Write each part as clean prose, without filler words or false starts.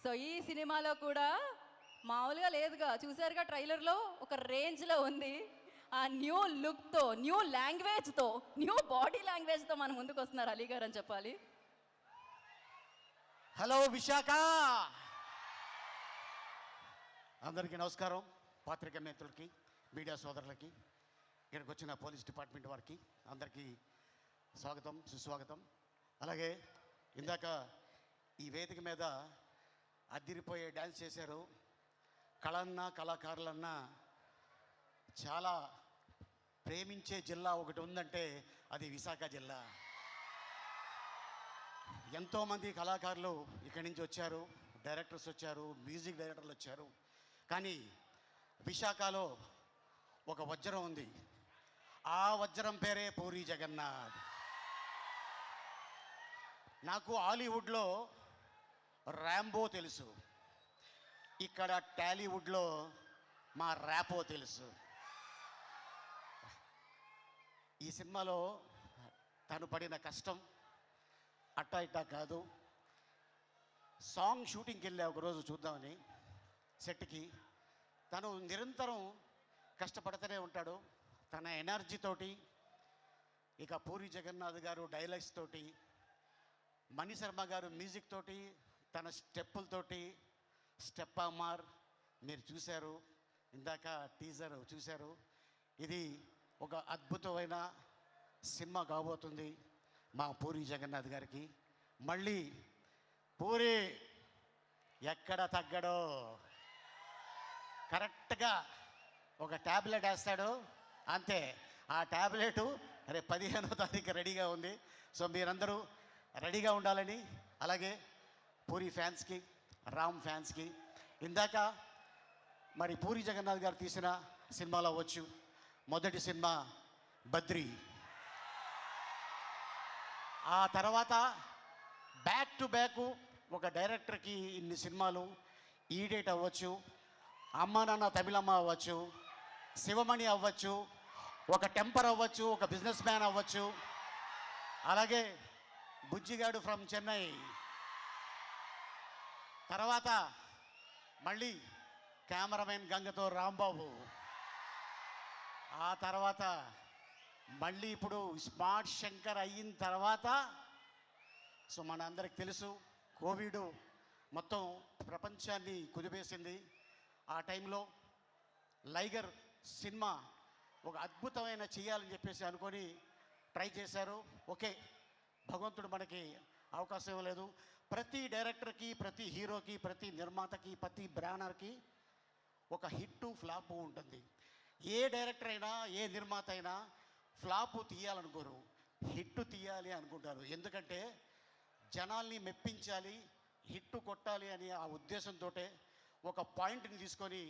So ఈ సినిమాలో కూడా మామూలుగా లేదుగా, చూసారుగా ట్రైలర్లో ఒక రేంజ్లో ఉంది. ఆ న్యూ లుక్తో, న్యూ లాంగ్వేజ్తో, న్యూ బాడీ లాంగ్వేజ్తో మన ముందుకు వస్తున్నారు అలీ గారు అని చెప్పాలి. హలో విశాఖ, అందరికీ నమస్కారం. పాత్రికేయ మిత్రులకి, మీడియా సోదరులకి, ఇక్కడికి వచ్చిన పోలీస్ డిపార్ట్మెంట్ వారికి అందరికీ స్వాగతం, సుస్వాగతం. అలాగే ఇందాక ఈ వేదిక మీద అద్దిరిపోయే డ్యాన్స్ చేశారు. కళన్నా కళాకారులన్నా చాలా ప్రేమించే జిల్లా ఒకటి ఉందంటే అది విశాఖ జిల్లా. ఎంతోమంది కళాకారులు ఇక్కడి నుంచి వచ్చారు, డైరెక్టర్స్ వచ్చారు, మ్యూజిక్ డైరెక్టర్లు వచ్చారు. కానీ విశాఖలో ఒక వజ్రం ఉంది. ఆ వజ్రం పేరే పూరి జగన్నాథ్. నాకు హాలీవుడ్లో ర్యాంబో తెలుసు, ఇక్కడ టాలీవుడ్లో మా ర్యాపో తెలుసు. ఈ సినిమాలో తను పడిన కష్టం అట్టా ఇట్టా కాదు. సాంగ్ షూటింగ్కి వెళ్ళా ఒకరోజు చూద్దామని సెట్కి. తను నిరంతరం కష్టపడుతూనే ఉంటాడు. తన ఎనర్జీతోటి, ఇక పూరి జగన్నాథ్ గారు డైలాగ్స్ తోటి, మణిశర్మ గారు మ్యూజిక్ తోటి, తన స్టెప్పులతోటి, స్టెప్ అమార్ మీరు చూశారు, ఇందాక టీజర్ చూశారు. ఇది ఒక అద్భుతమైన సినిమా కాబోతుంది మా పూరి జగన్నాథ్ గారికి. మళ్ళీ పూరి ఎక్కడ తగ్గడో, కరెక్ట్గా ఒక ట్యాబ్లెట్ వేస్తాడు అంతే. ఆ ట్యాబ్లెట్ రేపు 15వ తారీఖు రెడీగా ఉంది. సో మీరందరూ రెడీగా ఉండాలని, అలాగే పూరి ఫ్యాన్స్కి, రామ్ ఫ్యాన్స్కి. ఇందాక మరి పూరి జగన్నాథ్ గారు తీసిన సినిమాలో అవ్వచ్చు, మొదటి సినిమా బద్రి, ఆ తర్వాత బ్యాక్ టు బ్యాక్ ఒక డైరెక్టర్కి ఇన్ని సినిమాలు, ఈడేట్ అవ్వచ్చు, అమ్మ నాన్న తమిళమ్మ అవ్వచ్చు, శివమణి అవ్వచ్చు, ఒక టెంపర్ అవ్వచ్చు, ఒక బిజినెస్ మ్యాన్ అవ్వచ్చు, అలాగే బుజ్జిగాడు ఫ్రమ్ చెన్నై, తర్వాత మళ్ళీ కెమెరామెన్ గంగతో రాంబాబు, ఆ తర్వాత మళ్ళీ ఇప్పుడు స్మార్ట్ శంకర్ అయిన తర్వాత, సో మన అందరికి తెలుసు కోవిడ్ మొత్తం ప్రపంచాన్ని కుదిపేసింది. ఆ టైంలో లైగర్ సినిమా ఒక అద్భుతమైన చేయాలని చెప్పేసి అనుకొని ట్రై చేశారు. ఓకే, భగవంతుడు మనకి అవకాశం ఇవ్వలేదు. ప్రతి డైరెక్టర్కి, ప్రతి హీరోకి, ప్రతి నిర్మాతకి, ప్రతి బ్యానర్కి ఒక హిట్టు ఫ్లాపు ఉంటుంది. ఏ డైరెక్టర్ అయినా, ఏ నిర్మాత అయినా ఫ్లాపు తీయాలనుకోరు, హిట్టు తీయాలి అనుకుంటారు. ఎందుకంటే జనాల్ని మెప్పించాలి, హిట్టు కొట్టాలి అని ఆ ఉద్దేశంతో ఒక పాయింట్ని తీసుకొని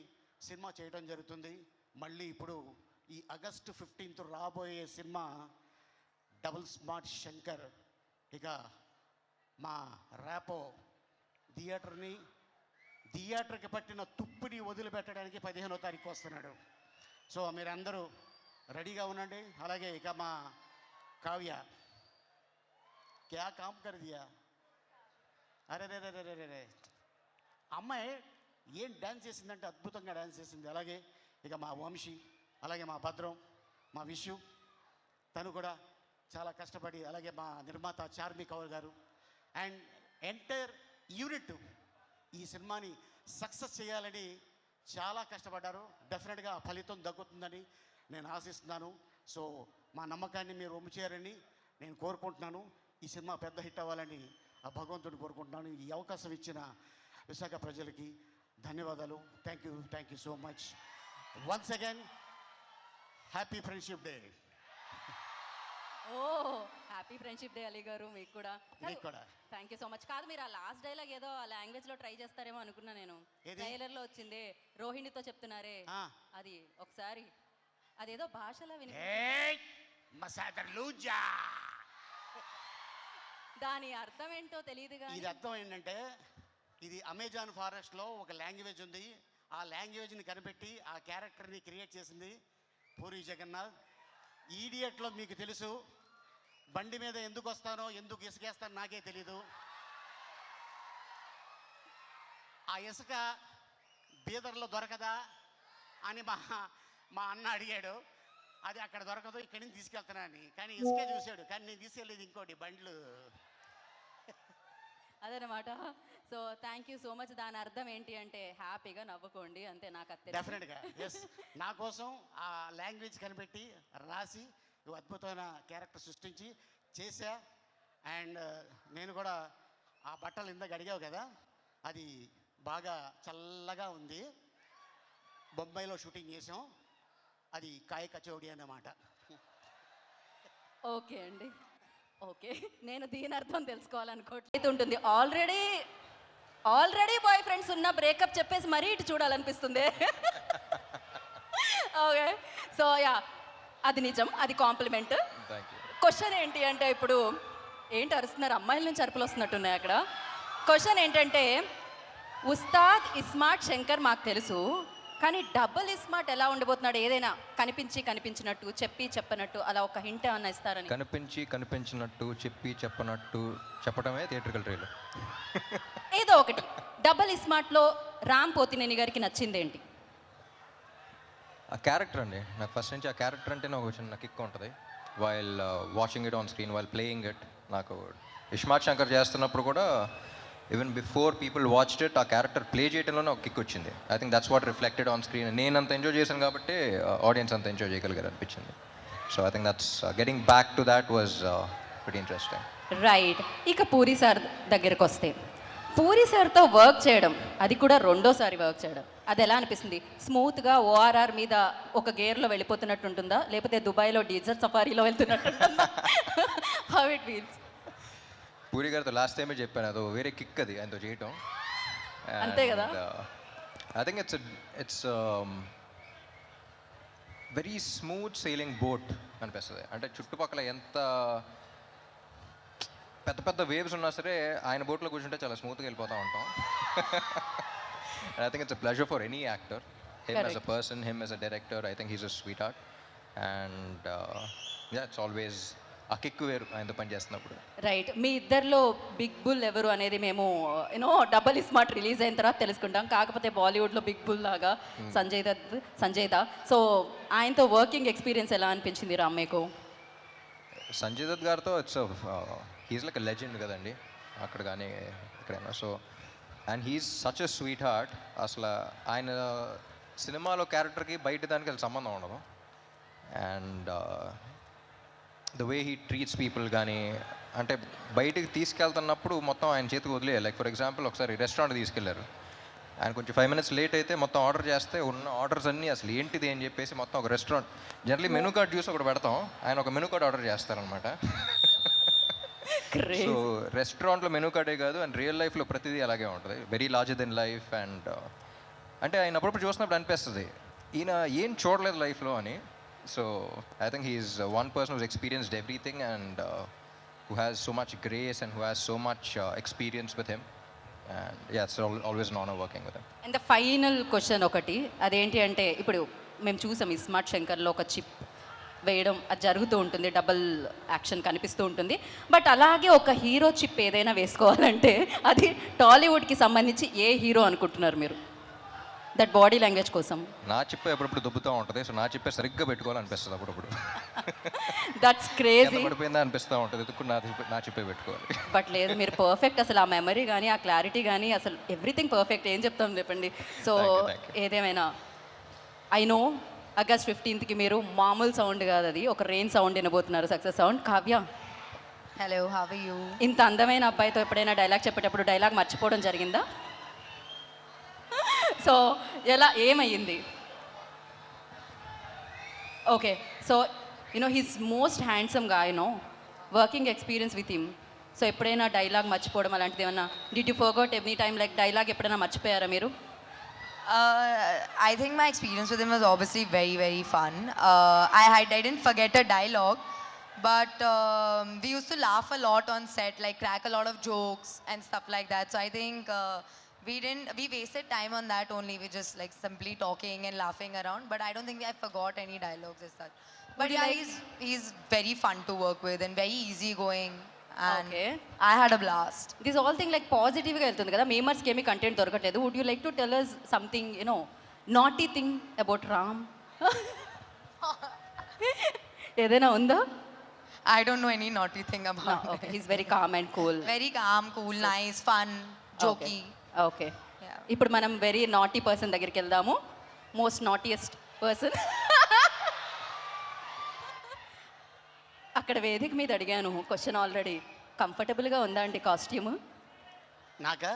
సినిమా చేయడం జరుగుతుంది. మళ్ళీ ఇప్పుడు ఈ ఆగస్టు 15th రాబోయే సినిమా డబుల్ స్మార్ట్ శంకర్. ఇక మా ర్యాపో థియేటర్కి పట్టిన తుప్పిని వదిలిపెట్టడానికి 15వ తారీఖు వస్తున్నాడు. సో మీరందరూ రెడీగా ఉండండి. అలాగే ఇక మా కావ్య క్యా కామ్ కర్ దియా, అరే రే రే రే రే, అమ్మాయి ఏం డ్యాన్స్ చేసిందంటే అద్భుతంగా డ్యాన్స్ చేసింది. అలాగే ఇక మా వంశీ, అలాగే మా భద్రం, మా విషు, తను కూడా చాలా కష్టపడి, అలాగే మా నిర్మాత చార్మి కౌర్ గారు అండ్ ఎంటైర్ యూనిట్ ఈ సినిమాని సక్సెస్ చేయాలని చాలా కష్టపడ్డారు. డెఫినెట్గా ఫలితం దక్కుతుందని నేను ఆశిస్తున్నాను. సో మా నమ్మకాన్ని మీరు ఒమ్ము చేయాలని నేను కోరుకుంటున్నాను. ఈ సినిమా పెద్ద హిట్ అవ్వాలని ఆ భగవంతుడిని కోరుకుంటున్నాను. ఈ అవకాశం ఇచ్చిన విశాఖ ప్రజలకి ధన్యవాదాలు. Thank you so much. Once again happy friendship day. Oh happy friendship day Ali garu, మీకు కూడా. Thank you so much. కాదు, మీరు ఆ లాస్ట్ డైలాగ్ ఏదో ఆ లాంగ్వేజ్లో ట్రై చేస్తారేమో అనుకున్నా నేను. ట్రైలర్లో వచ్చిందే, రోహిణితో చెప్తున్నారే, అది ఒకసారి అదేదో భాషలో విని, దాని అర్థం ఏంటో తెలియదుగా. ఇది అర్థం ఏంటంటే, ఇది అమెజాన్ ఫారెస్ట్లో ఒక లాంగ్వేజ్ ఉంది. ఆ లాంగ్వేజ్ని కనిపెట్టి ఆ క్యారెక్టర్ని క్రియేట్ చేసింది పూరి జగన్నాథ్. ఈడియట్లో మీకు తెలుసు, బండి మీద ఎందుకు వస్తానో, ఎందుకు ఇసుకేస్తానో నాకే తెలీదు. ఆ ఇసుక బీదర్లో దొరకదా అని మా అన్న అడిగాడు. అది అక్కడ దొరకదు, ఇక్కడి నుంచి తీసుకెళ్తున్నాను. కానీ ఇసుకే చూశాడు, కానీ నేను తీసుకెళ్ళేది ఇంకోటి బండ్లు. అదనమాట. So thank you so much. దాని అర్థం ఏంటి అంటే హ్యాపీగా నవ్వుకోండి అంతే. నాకు అది తెలుసు. డెఫినెట్గా ఎస్. నా కోసం ఆ లాంగ్వేజ్ కనిపెట్టి రాసి నువ్వు అద్భుతమైన క్యారెక్టర్ సృష్టించి చేశా. అండ్ నేను కూడా ఆ బట్టలు ఇందాక అడిగావు కదా, అది బాగా చల్లగా ఉంది. బొంబాయిలో షూటింగ్ చేసాం, అది కాయ కచోడి అన్నమాట. ఓకే అండి, ఓకే. నేను దీని అర్థం తెలుసుకోవాలనుకోవట్లేదు. ఉంటుంది ఆల్రెడీ బాయ్ ఫ్రెండ్స్ ఉన్న బ్రేకప్ చెప్పేసి మరీ ఇటు చూడాలనిపిస్తుంది. ఓకే, సో యా, అది నిజం, అది కాంప్లిమెంట్. క్వశ్చన్ ఏంటి అంటే, ఇప్పుడు ఏంటి అరుస్తున్నారు? అమ్మాయిల నుంచి అరుపులు వస్తున్నట్టున్నాయి అక్కడ. క్వశ్చన్ ఏంటంటే, ఉస్తాద్ ఇస్మార్ట్ శంకర్ మాకు తెలుసు, కానీ డబుల్ ఇస్మార్ట్ ఎలా ఉండబోతున్నాడు? ఏదైనా కనిపించినట్టు చెప్పి చెప్పనట్టు అలా ఒక హింట్ ఏమన్నా ఇస్తారని. కనిపించినట్టు చెప్పనట్టు చెప్పడమే థియేట్రికల్ ట్రైలర్. ఏదో ఒకటి. డబుల్ ఇస్మార్ట్లో రామ్ పోతినేని గారికి నచ్చింది ఏంటి? ఆ క్యారెక్టర్ అండి. నాకు ఫస్ట్ నుంచి ఆ క్యారెక్టర్ అంటే నాకు చిన్న కిక్ ఉంటుంది. While watching it on screen, while playing it. నాకు ఇస్మార్ట్ శంకర్ చేస్తున్నప్పుడు కూడా even before people watched it, ఆ క్యారెక్టర్ ప్లే చేయడంలోనే ఒక కిక్ వచ్చింది. I think that's what reflected on screen. నేను అంత ఎంజాయ్ చేశాను కాబట్టి ఆడియన్స్ అంత ఎంజాయ్ చేయగలిగారు అనిపించింది. So I think that's getting back to that was very interesting. Right. ఇక పూరి సార్ దగ్గరకు వస్తే, పూరి సార్తో వర్క్ చేయడం, అది కూడా రెండోసారి వర్క్ చేయడం, అది ఎలా అనిపిస్తుంది? స్మూత్గా ఓఆర్ఆర్ మీద ఒక గేర్లో వెళ్ళిపోతున్నట్టు ఉంటుందా, లేకపోతే దుబాయ్లో డీజర్ సఫారీలో వెళ్తున్నట్టు ఉంటుందా? How it feels? పూరి గారితో లాస్ట్ టైమే చెప్పాను, అది వేరే కిక్ అది ఆయనతో చేయటం. అంతే కదా. I think it's very smooth sailing boat అనిపిస్తుంది. అంటే చుట్టుపక్కల ఎంత పెద్ద పెద్ద వేవ్స్ ఉన్నా సరే ఆయన బోట్లో కూర్చుంటే చాలా స్మూత్గా వెళ్ళిపోతూ ఉంటాం. I think it's a pleasure for any actor, him as a person, him as a director. I think he's a sweet heart and yeah, it's always ఆ కిక్ వేరు ఆయనతో పని చేస్తున్నప్పుడు. రైట్. మీ ఇద్దరిలో బిగ్ బుల్ ఎవరు అనేది మేము డబుల్ ఇస్మార్ట్ రిలీజ్ అయిన తర్వాత తెలుసుకుంటాం. కాకపోతే బాలీవుడ్లో బిగ్ బుల్ లాగా సంజయ్ దా. సో ఆయనతో వర్కింగ్ ఎక్స్పీరియన్స్ ఎలా అనిపించింది రామ్ మీకు? సంజయ్ దత్ గారితో it's he's like a legend కదండి, అక్కడ కానీ ఎక్కడైనా. So and he's such a sweet heart. అసలు ఆయన సినిమాలో క్యారెక్టర్కి బయట దానికి అసలు సంబంధం ఉండదు. And the way he treats people కానీ, అంటే బయటికి తీసుకెళ్తున్నప్పుడు మొత్తం ఆయన చేతికి వదిలేయాలి. లైక్ ఫర్ ఎగ్జాంపుల్ ఒకసారి రెస్టారెంట్ తీసుకెళ్లారు, ఆయన కొంచెం 5 minutes లేట్ అయితే మొత్తం ఆర్డర్ చేస్తే ఉన్న ఆర్డర్స్ అన్నీ అసలు ఏంటిది అని చెప్పేసి మొత్తం ఒక రెస్టారెంట్ జనరలీ మెనూ కార్డ్ చూసి ఒకటి పెడతాం, ఆయన ఒక మెనూ కార్డ్ ఆర్డర్ చేస్తారనమాట. సో రెస్టారెంట్లో మెనూ కార్డే కాదు, అండ్ రియల్ లైఫ్లో ప్రతిదీ అలాగే ఉంటుంది, very larger than life. And అంటే ఆయన అప్పుడప్పుడు చూసినప్పుడు అనిపిస్తుంది ఈయన ఏం చూడలేదు లైఫ్లో అని. So I think he's one person who's experienced everything and who has so much grace and who has so much experience with him. And yeah, it's always an honor working with him. And the final question ఒకటి, అదేంటి అంటే, ఇప్పుడు మేము చూసాం ఇస్మార్ట్ శంకర్లో ఒక chip వేయడం అది జరుగుతూ ఉంటుంది, డబుల్ యాక్షన్ కనిపిస్తూ ఉంటుంది. బట్ అలాగే ఒక హీరో చిప్ ఏదైనా వేసుకోవాలంటే అది టాలీవుడ్కి సంబంధించి ఏ హీరో అనుకుంటున్నారు మీరు? దట్ బాడీ లాంగ్వేజ్ కోసం నా చిప్పే ఎప్పుడప్పుడు దుబ్బుతూ ఉంటుంది. సో నా చిప్పే సరిగ్గా పెట్టుకోవాలనిపిస్తుంది అప్పుడప్పుడు. That's crazy. పడిపోయిందా అనిపిస్తూ ఉంటుంది, ఎదుకు నా చిప్పే పెట్టుకోవాలి. బట్ లేదు, మీరు పర్ఫెక్ట్. అసలు ఆ మెమరీ కానీ ఆ క్లారిటీ కానీ అసలు ఎవ్రీథింగ్ పర్ఫెక్ట్. ఏం చెప్తాం చెప్పండి. సో ఏదేమైనా ఐ నో August 15th మీరు మామూలు సౌండ్ కాదు, అది ఒక రెయిన్ సౌండ్ వినబోతున్నారు, success sound. Kavya, hello, how are you? ఇంత అందమైన అబ్బాయితో ఎప్పుడైనా డైలాగ్ చెప్పేటప్పుడు డైలాగ్ మర్చిపోవడం జరిగిందా? సో ఏమయ్యింది? Okay, so he's most handsome గా, working experience with him. So ఎప్పుడైనా డైలాగ్ మర్చిపోవడం అలాంటిది ఏమన్నా, did you forgot any time like dialogue ఎప్పుడైనా మర్చిపోయారా మీరు? I think my experience with him was obviously very, very fun. I didn't forget a dialogue, but we used to laugh a lot on set, like crack a lot of jokes and stuff like that. So I think we wasted time on that only. We just like simply talking and laughing around, but I don't think I forgot any dialogues as such. But yeah, he's very fun to work with and very easygoing. and Okay. I had a blast. This all thing like పాజిటివ్గా వెళ్తుంది కదా, మేమర్స్కి ఏమీ content దొరకట్లేదు. Would you like to tell us something naughty thing about Ram? ఏదైనా ఉందా? I don't know any naughty thing about okay, it. He's very calm and cool. Very calm, cool, nice, fun, jokey. Okay, Yeah. ఇప్పుడు మనం very naughty person దగ్గరికి వెళ్దాము. Most naughtiest person. అక్కడ వేదిక మీద అడిగాను క్వశ్చన్ ఆల్రెడీ. కంఫర్టబుల్గా ఉందా అండి కాస్ట్యూమ్? నాకా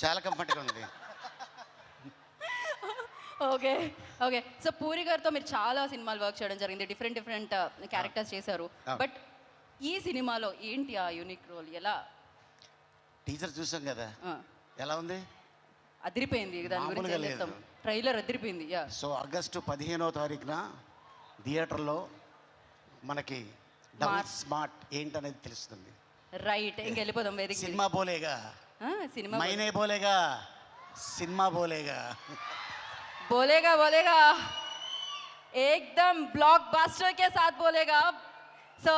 చాలా కంఫర్ట్గా ఉంది. Okay okay. సో పూరి గారితో మీరు చాలా సినిమాలు వర్క్ చేయడం జరిగింది, డిఫరెంట్ క్యారెక్టర్స్ చేశారు. బట్ ఈ సినిమాలో ఏంటి ఆ యూనిక్ రోల్? ఎలా? టీచర్ చూసాం కదా, ఆ, ఎలా ఉంది? అదిరిపోయింది. దాని గురించి మామూలుగా ఏం లేదు. చెప్తాం? ట్రైలర్ అదిరిపోయింది. యా. సో ఆగస్టు 15వ తారీఖున థియేటర్లో మనకి డబుల్ స్మార్ట్ ఏంటనేది తెలుస్తుంది. రైట్, ఇంక వెళ్ళిపోదాం వేదిక. సినిమా బోలేగా, సినిమా మైనే బోలేగా, సినిమా బోలేగా. बोलेगा बोलेगा एकदम ब्लॉकबस्टर के साथ बोलेगा. सो